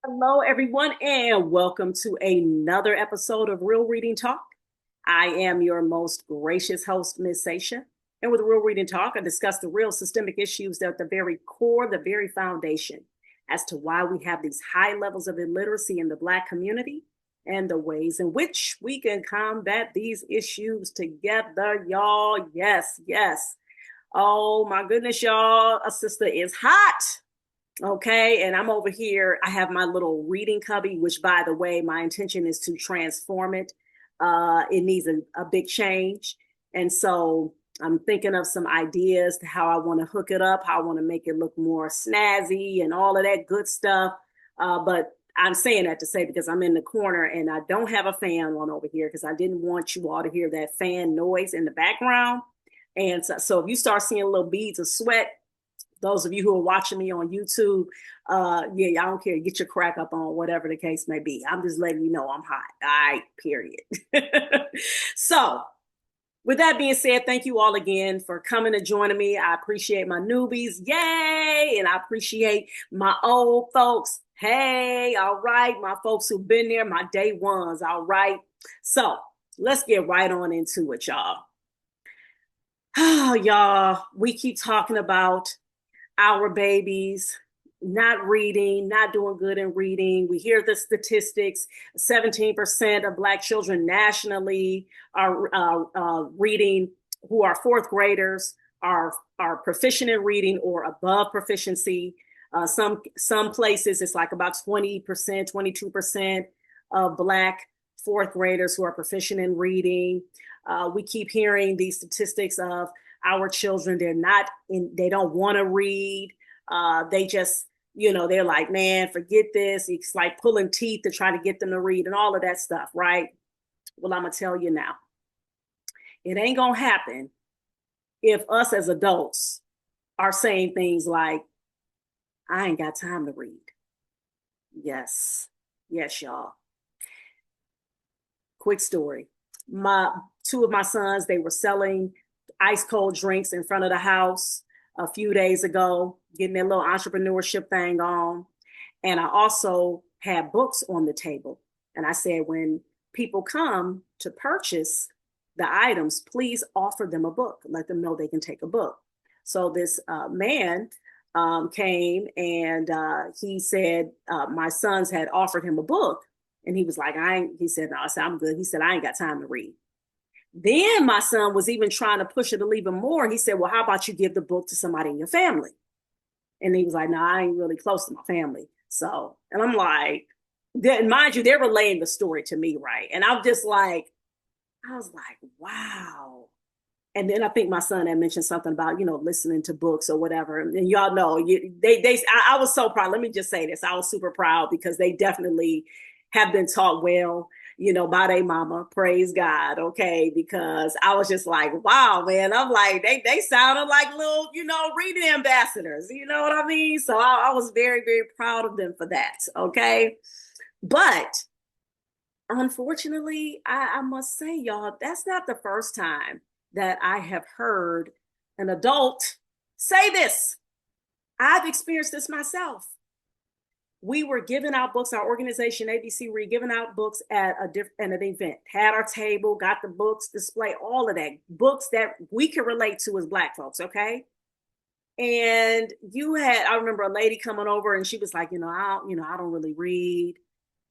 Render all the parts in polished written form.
Hello, everyone, and welcome to another episode of Real Reading Talk. I am your most gracious host, Ms. Sasha. And with Real Reading Talk, I discuss the real systemic issues that are at the very core, the very foundation, as to why we have these high levels of illiteracy in the Black community and the ways in which we can combat these issues together, y'all. Yes, yes. Oh, my goodness, y'all. A sister is hot. Okay, and I'm over here. I have my little reading cubby, which, by the way, my intention is to transform it. It needs a big change. And so I'm thinking of some ideas to how I want to hook it up, how I want to make it look more snazzy and all of that good stuff. But I'm saying that to say because I'm in the corner and I don't have a fan on over here because I didn't want you all to hear that fan noise in the background. And so if you start seeing little beads of sweat, those of you who are watching me on YouTube, yeah, I don't care. Get your crack up on whatever the case may be. I'm just letting you know I'm hot. All right, period. So, with that being said, thank you all again for coming and joining me. I appreciate my newbies. Yay! And I appreciate my old folks. Hey, all right. My folks who've been there, my day ones. All right. So, let's get right on into it, y'all. Oh, y'all, we keep talking about our babies not reading, not doing good in reading. We hear the statistics 17% of Black children nationally are reading, who are fourth graders, are proficient in reading or above proficiency. Some places it's like about 20%, 22% of Black fourth graders who are proficient in reading. We keep hearing these statistics of our children, they don't want to read. They just, they're like, man, forget this. It's like pulling teeth to try to get them to read and all of that stuff, right? Well, I'm going to tell you now, it ain't going to happen if us as adults are saying things like, I ain't got time to read. Yes. Yes, y'all. Quick story. Two of my sons, they were selling ice cold drinks in front of the house a few days ago, getting their little entrepreneurship thing on. And I also had books on the table. And I said, when people come to purchase the items, please offer them a book. Let them know they can take a book. So this man came and he said, my sons had offered him a book. And he was like, he said, no, I said, I'm good. He said, I ain't got time to read. Then my son was even trying to push it a little more. He said, well, how about you give the book to somebody in your family? And he was like, no, I ain't really close to my family. So, and I'm like, mind you, they're relaying the story to me, right? And I'm just like, I was like, wow. And then I think my son had mentioned something about, listening to books or whatever. And y'all know, I was so proud. Let me just say this. I was super proud because they definitely have been taught well, by their mama. Praise God. Okay. Because I was just like, wow, man. I'm like, they sounded like little, reading ambassadors. You know what I mean? So I was very, very proud of them for that. Okay. But unfortunately, I must say, y'all, that's not the first time that I have heard an adult say this. I've experienced this myself. We were giving out books, our organization, ABC Read, giving out books at an event, had our table, got the books, display, all of that, books that we could relate to as Black folks, okay? And I remember a lady coming over and she was like, I don't really read.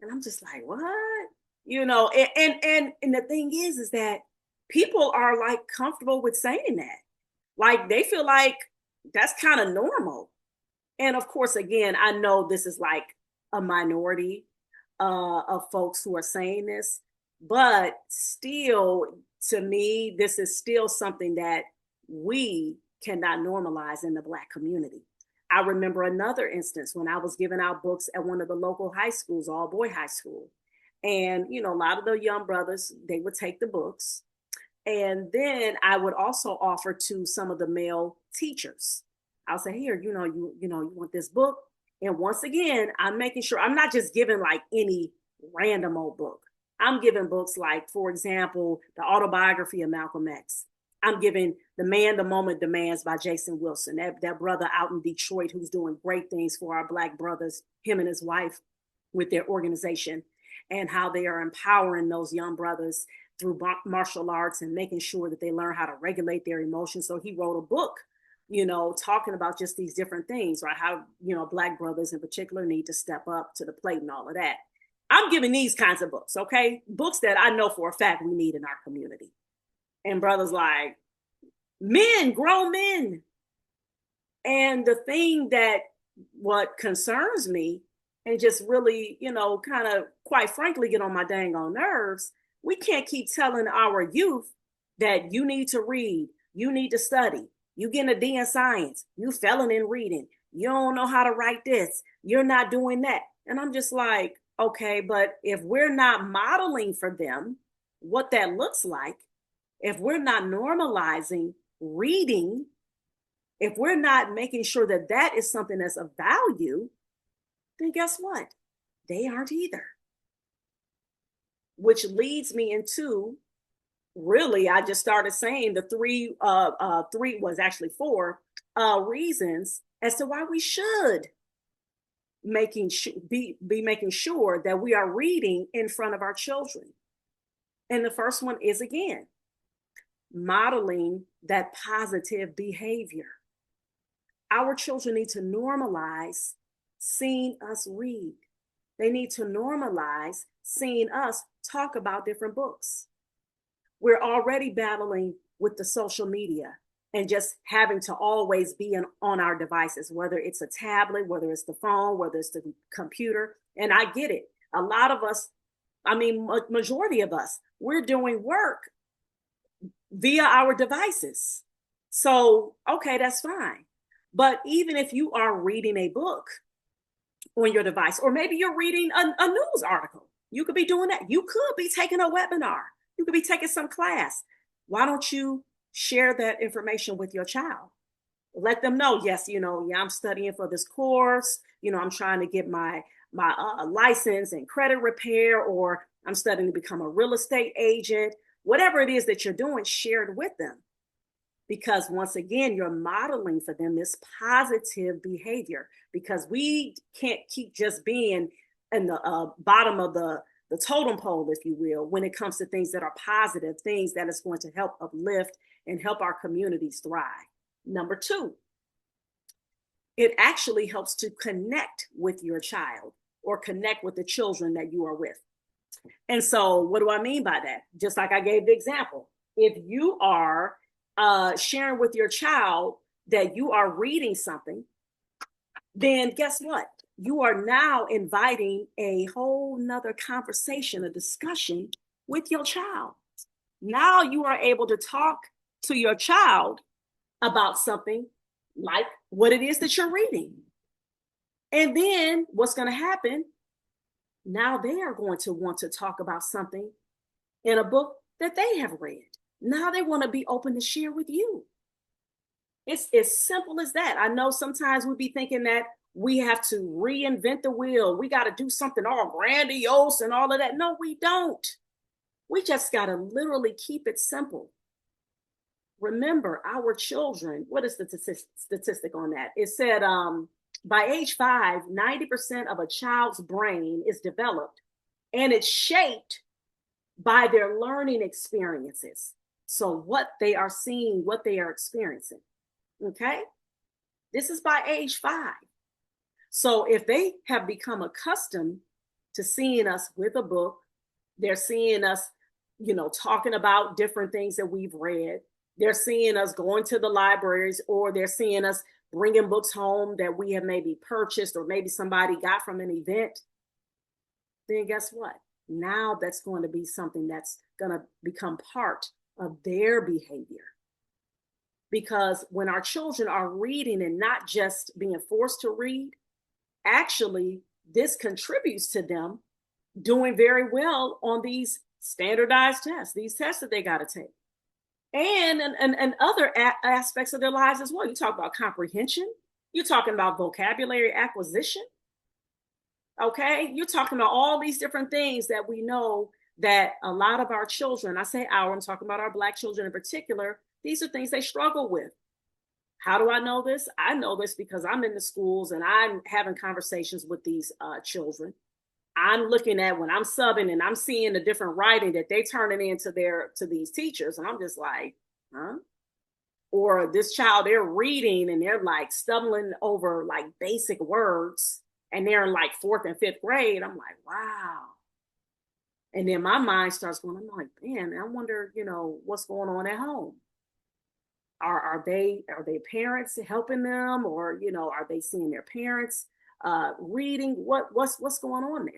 And I'm just like, what? And the thing is that people are like comfortable with saying that. Like they feel like that's kind of normal. And of course, again, I know this is like a minority of folks who are saying this, but still, to me, this is still something that we cannot normalize in the Black community. I remember another instance when I was giving out books at one of the local high schools, all boy high school. And, a lot of the young brothers, they would take the books. And then I would also offer to some of the male teachers. I'll say, here, you want this book? And once again, I'm making sure I'm not just giving like any random old book. I'm giving books like, for example, the autobiography of Malcolm X. I'm giving The Man the Moment Demands by Jason Wilson, that brother out in Detroit who's doing great things for our Black brothers, him and his wife. with their organization and how they are empowering those young brothers through martial arts and making sure that they learn how to regulate their emotions. So he wrote a book, talking about just these different things, right? How, Black brothers in particular need to step up to the plate and all of that. I'm giving these kinds of books, okay? Books that I know for a fact we need in our community. And brothers like, men, grown men. And the thing that what concerns me and just really, kind of quite frankly get on my dang on nerves, we can't keep telling our youth that you need to read, you need to study, you getting a D in science, you failing in reading, you don't know how to write this, you're not doing that. And I'm just like, okay, but if we're not modeling for them what that looks like, if we're not normalizing reading, if we're not making sure that that is something that's of value, then guess what? They aren't either. Which leads me into, really, I just started saying the three was actually four reasons as to why we should be making sure that we are reading in front of our children. And the first one is, again, modeling that positive behavior. Our children need to normalize seeing us read. They need to normalize seeing us talk about different books. We're already battling with the social media and just having to always be on our devices, whether it's a tablet, whether it's the phone, whether it's the computer. And I get it. A lot of us, majority of us, we're doing work via our devices. So, okay, that's fine. But even if you are reading a book on your device, or maybe you're reading a news article, you could be doing that. You could be taking a webinar. You could be taking some class. Why don't you share that information with your child? Let them know, yes, I'm studying for this course. I'm trying to get my license in credit repair, or I'm studying to become a real estate agent. Whatever it is that you're doing, share it with them. Because once again, you're modeling for them this positive behavior, because we can't keep just being in the bottom of the totem pole, if you will, when it comes to things that are positive, things that is going to help uplift and help our communities thrive. Number two, it actually helps to connect with your child or connect with the children that you are with. And so what do I mean by that? Just like I gave the example, if you are sharing with your child that you are reading something, then guess what? You are now inviting a whole nother conversation, a discussion with your child. Now you are able to talk to your child about something like what it is that you're reading. And then what's going to happen? Now they are going to want to talk about something in a book that they have read. Now they want to be open to share with you. It's as simple as that. I know sometimes we'd be thinking that we have to reinvent the wheel. We got to do something all grandiose and all of that. No, we don't. We just got to literally keep it simple. Remember, our children, what is the statistic on that? It said by age 5, 90% of a child's brain is developed, and it's shaped by their learning experiences. So what they are seeing, what they are experiencing. Okay? This is by age 5. So if they have become accustomed to seeing us with a book, they're seeing us, talking about different things that we've read. They're seeing us going to the libraries, or they're seeing us bringing books home that we have maybe purchased or maybe somebody got from an event. Then guess what? Now that's going to be something that's going to become part of their behavior. Because when our children are reading and not just being forced to read, actually, this contributes to them doing very well on these standardized tests, these tests that they got to take. And other aspects of their lives as well. You talk about comprehension. You're talking about vocabulary acquisition. Okay. You're talking about all these different things that we know that a lot of our children, I say I'm talking about our Black children in particular, these are things they struggle with. How do I know this? I know this because I'm in the schools and I'm having conversations with these children. I'm looking at when I'm subbing and I'm seeing the different writing that they turning into to these teachers, and I'm just like, huh? Or this child, they're reading and they're like stumbling over like basic words, and they're in like fourth and fifth grade. I'm like, wow. And then my mind starts going, I'm like, man, I wonder, what's going on at home. Are they parents helping them, or are they seeing their parents reading? What's going on there?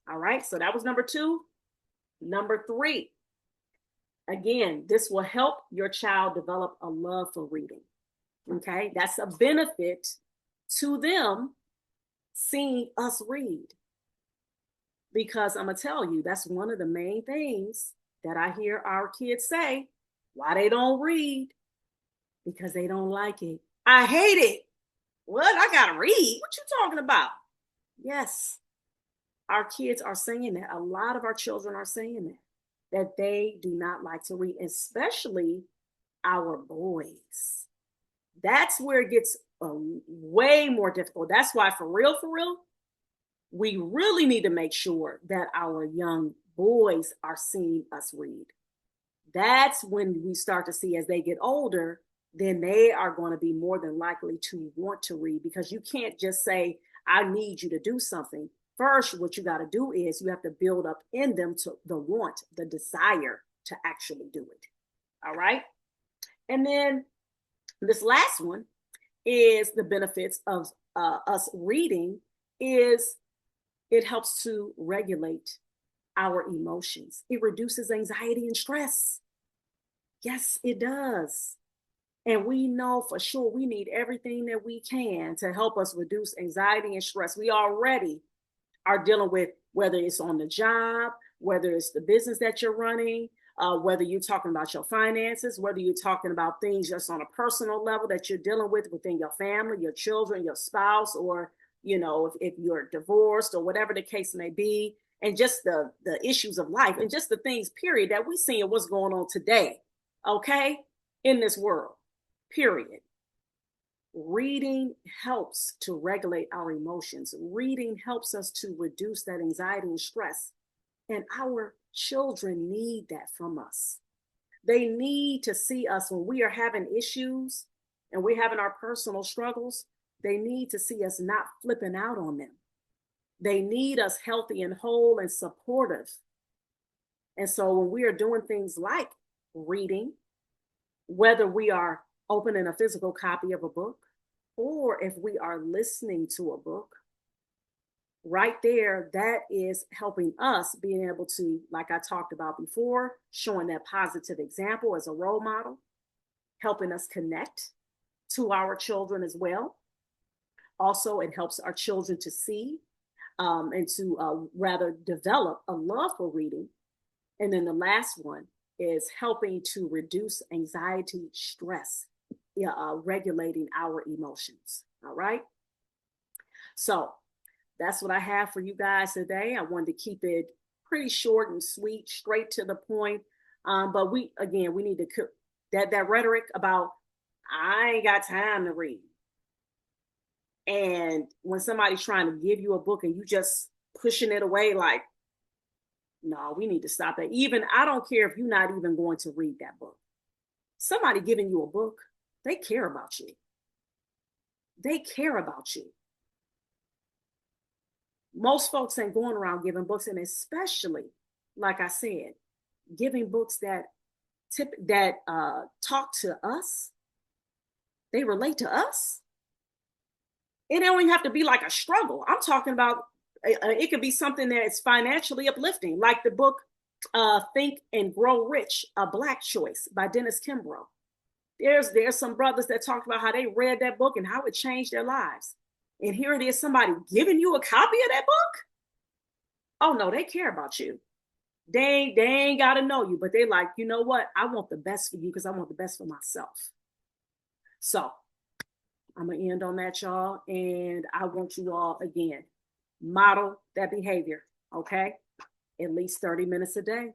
All right, so that was number two. Number three, again, this will help your child develop a love for reading. Okay, that's a benefit to them seeing us read, because I'm gonna tell you, that's one of the main things that I hear our kids say why they don't read, because they don't like it. I hate it. What? I gotta read? What you talking about? Yes, our kids are saying that. A lot of our children are saying that they do not like to read, especially our boys. That's where it gets way more difficult. That's why, for real, we really need to make sure that our young boys are seeing us read. That's when we start to see, as they get older, then they are going to be more than likely to want to read, because you can't just say, I need you to do something. First, what you got to do is you have to build up in them to the want, the desire to actually do it. All right. And then this last one is the benefits of us reading is it helps to regulate our emotions. It reduces anxiety and stress. Yes, it does. And we know for sure we need everything that we can to help us reduce anxiety and stress. We already are dealing with, whether it's on the job, whether it's the business that you're running, whether you're talking about your finances, whether you're talking about things just on a personal level that you're dealing with within your family, your children, your spouse, or if you're divorced or whatever the case may be, and just the issues of life and just the things, period, that we see and what's going on today, okay, in this world, period. Reading helps to regulate our emotions. Reading helps us to reduce that anxiety and stress. And our children need that from us. They need to see us when we are having issues and we're having our personal struggles. They need to see us not flipping out on them. They need us healthy and whole and supportive. And so when we are doing things like reading, whether we are opening a physical copy of a book, or if we are listening to a book, right there, that is helping us being able to, like I talked about before, showing that positive example as a role model, helping us connect to our children as well. Also, it helps our children to see and to rather develop a love for reading. And then the last one is helping to reduce anxiety, stress, regulating our emotions. All right. So that's what I have for you guys today. I wanted to keep it pretty short and sweet, straight to the point. But we need to cook that rhetoric about I ain't got time to read. And when somebody's trying to give you a book and you just pushing it away, like, no, we need to stop that. Even I don't care if you're not even going to read that book. Somebody giving you a book, they care about you. They care about you. Most folks ain't going around giving books, and especially, like I said, giving books that talk to us. They relate to us. It don't even have to be like a struggle. I'm talking about it could be something that's financially uplifting, like the book Think and Grow Rich, A Black Choice by Dennis Kimbro. There's some brothers that talked about how they read that book and how it changed their lives. And here it is, somebody giving you a copy of that book. Oh no, they care about you. They ain't got to know you, but they like, you know what? I want the best for you because I want the best for myself. So I'm going to end on that, y'all. And I want you all, again, model that behavior, okay? At least 30 minutes a day.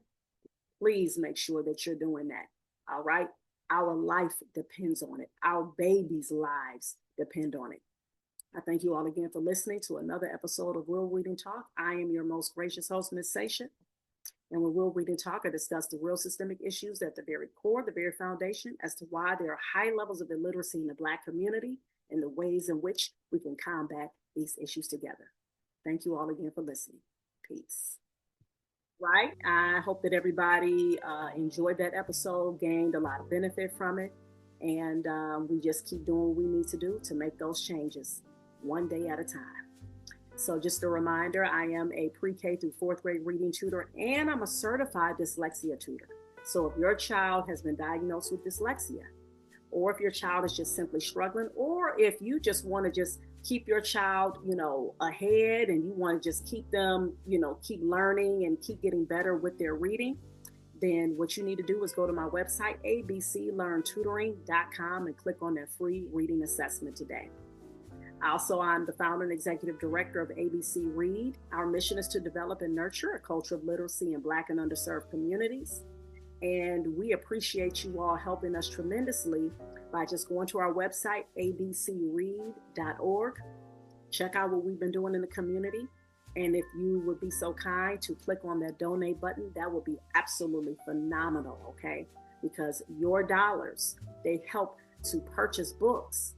Please make sure that you're doing that, all right? Our life depends on it. Our babies' lives depend on it. I thank you all again for listening to another episode of Real Reading Talk. I am your most gracious host, Ms. Sasha. And with Real Reading Talk, I discuss the real systemic issues at the very core, the very foundation, as to why there are high levels of illiteracy in the Black community and the ways in which we can combat these issues together. Thank you all again for listening. Peace. Right. I hope that everybody enjoyed that episode, gained a lot of benefit from it. And we just keep doing what we need to do to make those changes one day at a time. So just a reminder, I am a pre-K through fourth grade reading tutor, and I'm a certified dyslexia tutor. So if your child has been diagnosed with dyslexia, or if your child is just simply struggling, or if you just want to just keep your child, ahead, and you want to just keep them, keep learning and keep getting better with their reading, then what you need to do is go to my website, abclearntutoring.com, and click on that free reading assessment today. Also, I'm the founder and executive director of ABC Read. Our mission is to develop and nurture a culture of literacy in Black and underserved communities. And we appreciate you all helping us tremendously by just going to our website, abcread.org. Check out what we've been doing in the community. And if you would be so kind to click on that donate button, that would be absolutely phenomenal, okay? Because your dollars, they help to purchase books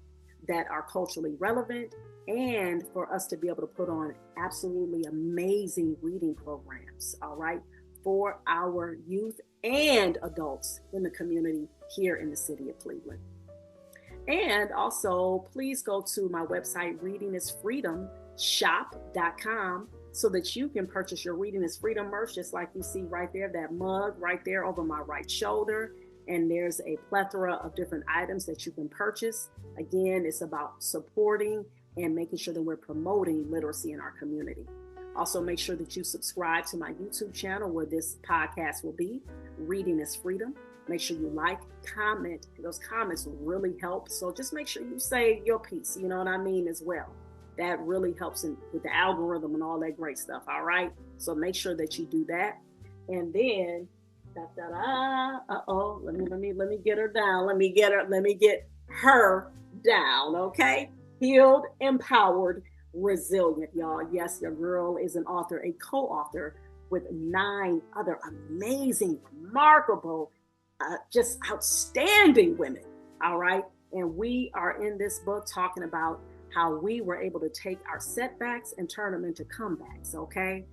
that are culturally relevant and for us to be able to put on absolutely amazing reading programs, all right, for our youth and adults in the community here in the city of Cleveland. And also, please go to my website, readingisfreedomshop.com, so that you can purchase your Reading is Freedom merch, just like you see right there, that mug right there over my right shoulder. And there's a plethora of different items that you can purchase. Again, it's about supporting and making sure that we're promoting literacy in our community. Also, make sure that you subscribe to my YouTube channel where this podcast will be, Reading is Freedom. Make sure you like, comment. Those comments will really help. So just make sure you say your piece, you know what I mean, as well. That really helps with the algorithm and all that great stuff, all right? So make sure that you do that. And then, let me get her down. Let me get her down, okay? Healed, empowered, resilient, y'all. Yes, your girl is an author, a co-author with 9 other amazing, remarkable, just outstanding women, all right? And we are in this book talking about how we were able to take our setbacks and turn them into comebacks, okay?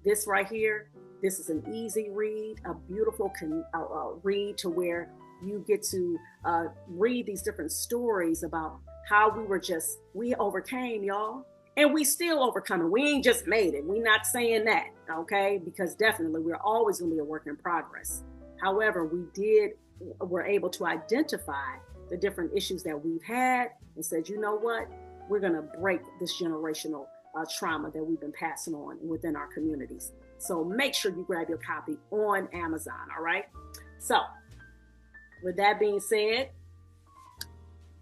This right here, this is an easy read, a beautiful read to where you get to read these different stories about how we overcame, y'all. And we still overcoming. We ain't just made it. We're not saying that, okay? Because definitely we're always going to be a work in progress. However, we're able to identify the different issues that we've had and said, you know what? We're going to break this generational trauma that we've been passing on within our communities. So make sure you grab your copy on Amazon, all right? So with that being said,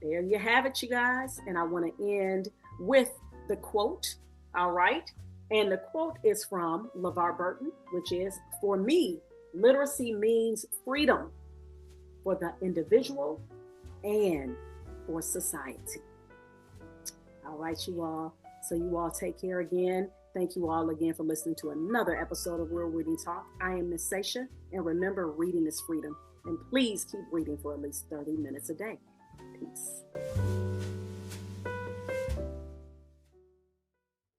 there you have it, you guys. And I want to end with the quote, all right? And the quote is from LeVar Burton, which is, "For me, literacy means freedom for the individual and for society." All right, you all. So you all take care again. Thank you all again for listening to another episode of Real Reading Talk. I am Ms. Sasha, and remember, reading is freedom. And please keep reading for at least 30 minutes a day. Peace.